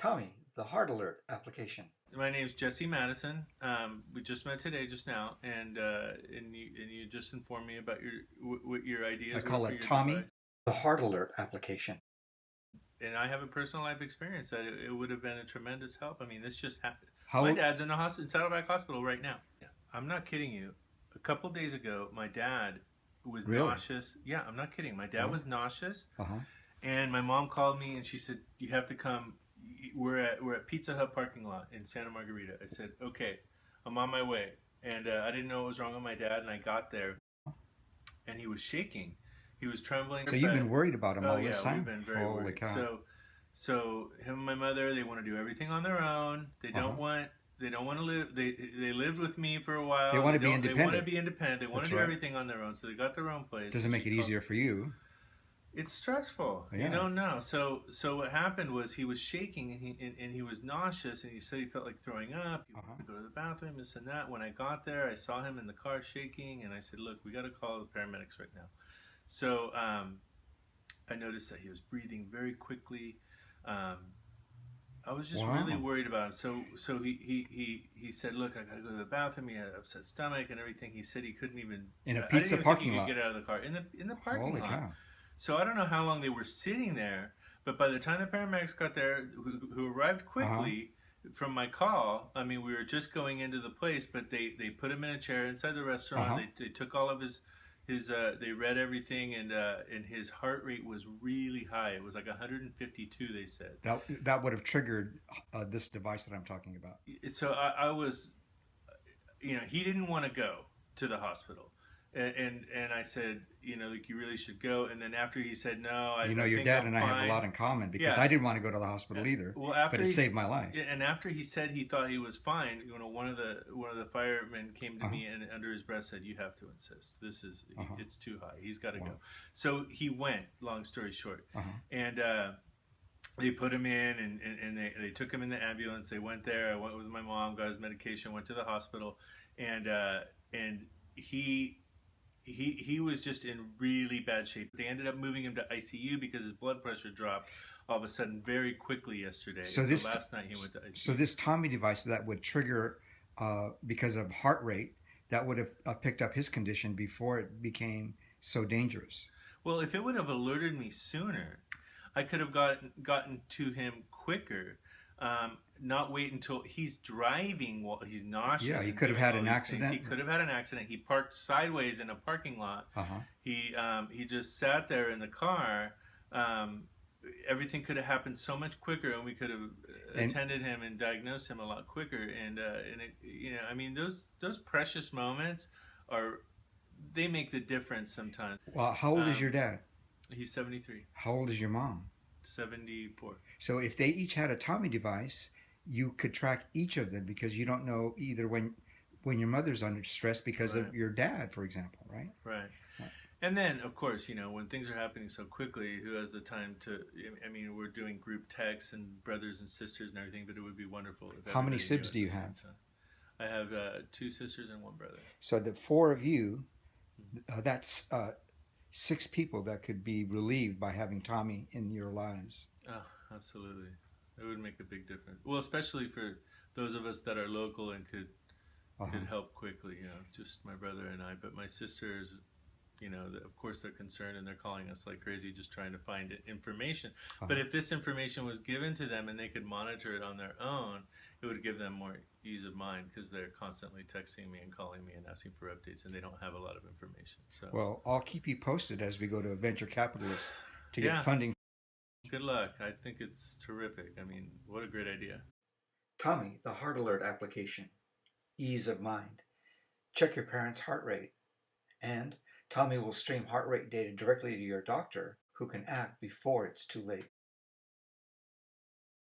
Tommie, the Heart Alert application. My name's Jesse Madison. We just met today, just now, and you just informed me about what your I ideas were call for it your Tommie, device. the Heart Alert application. And I have a personal life experience that it would have been a tremendous help. I mean, this just happened. My How dad's in the hospital, in Saddleback Hospital right now. Yeah, I'm not kidding you. A couple days ago, my dad was really? nauseous. Yeah, I'm not kidding. My dad Oh, was nauseous, uh-huh. and my mom called me and she said, "You have to come. We're at Pizza Hut parking lot in Santa Margarita." I said, "Okay, I'm on my way." And I didn't know what was wrong with my dad, and I got there, and he was shaking, he was trembling. So you've been worried about him Oh all this yeah, we've time? been very Holy worried. cow. So him and my mother, they want to do everything on their own. Uh-huh. They don't want to live. They lived with me for a while. They want to be They want to independent. be independent. They want to That's do right. everything on their own. So they got their own place. Doesn't And make she it called. easier for you. It's stressful. You Yeah. don't know. So what happened was he was shaking and he was nauseous and he said he felt like throwing up. He Uh-huh. wanted to go to the bathroom, this and that. When I got there, I saw him in the car shaking, and I said, "Look, we got to call the paramedics right now." So I noticed that he was breathing very quickly. Um, I was just really Wow. worried about him. So he said, "Look, I gotta go to the bathroom." He had an upset stomach and everything. He said he couldn't even. In a I didn't pizza even think he parking could lot. get out of the car in the parking Holy lot. cow. So I don't know how long they were sitting there, but by the time the paramedics got there, who arrived Uh-huh. quickly from my call, I mean, we were just going into the place, but they put him in a chair inside the restaurant. Uh-huh. They took all of his they read everything, and his heart rate was really high. It was like 152, they said. That would have triggered this device that I'm talking about. So I was, he didn't want to go to the hospital. And I said, like, you really should go. And then after he said no, You know, I your think dad I'm and I have a fine. lot in common because Yeah. I didn't want to go to the hospital either, Well, but after it he saved my life. and after he said he thought he was fine, one of the firemen came to Uh-huh. me and under his breath said, "You have to insist. Uh-huh. It's too high. He's got to Wow. go." So he went. Long story short, Uh-huh. and they put him in, and they took him in the ambulance. They went there. I went with my mom, got his medication, went to the hospital, and he was just in really bad shape. They ended up moving him to ICU because his blood pressure dropped all of a sudden very quickly yesterday. So Last night he went to ICU. so this Tommy device that would trigger because of heart rate that would have picked up his condition before it became so dangerous. Well, if it would have alerted me sooner, I could have gotten to him quicker. Not wait until he's driving while he's nauseous. Yeah, he and could have doing had all an these things. accident. He could have had an accident. He parked sideways in a parking lot. Uh-huh. He just sat there in the car. Everything could have happened so much quicker, and we could have And attended him and diagnosed him a lot quicker. And it, I mean, those precious moments they make the difference sometimes. well, how old is your dad? He's 73. How old is your mom? 74. So if they each had a Tommy device, you could track each of them because you don't know either when your mother's under stress because Right. of your dad, for example, right? Right. Right. And then, of course, when things are happening so quickly, who has the time to? I mean, we're doing group texts and brothers and sisters and everything, but it would be wonderful if How many everybody knew sibs at do you the same have? time. I have 2 sisters and 1 brother. So the four of you, that's 6 people that could be relieved by having Tommy in your lives. Oh, absolutely. It would make a big difference. Well, especially for those of us that are local and could Uh-huh. help quickly. Just my brother and I. But my sisters, of course they're concerned and they're calling us like crazy, just trying to find information. Uh-huh. But if this information was given to them and they could monitor it on their own, it would give them more ease of mind because they're constantly texting me and calling me and asking for updates, and they don't have a lot of information. So, Well, I'll keep you posted as we go to venture capitalists to get Yeah. funding. good luck. I think it's terrific. I mean, what a great idea. Tommie, the Heart Alert application. Ease of mind. Check your parents' heart rate. And Tommie will stream heart rate data directly to your doctor, who can act before it's too late.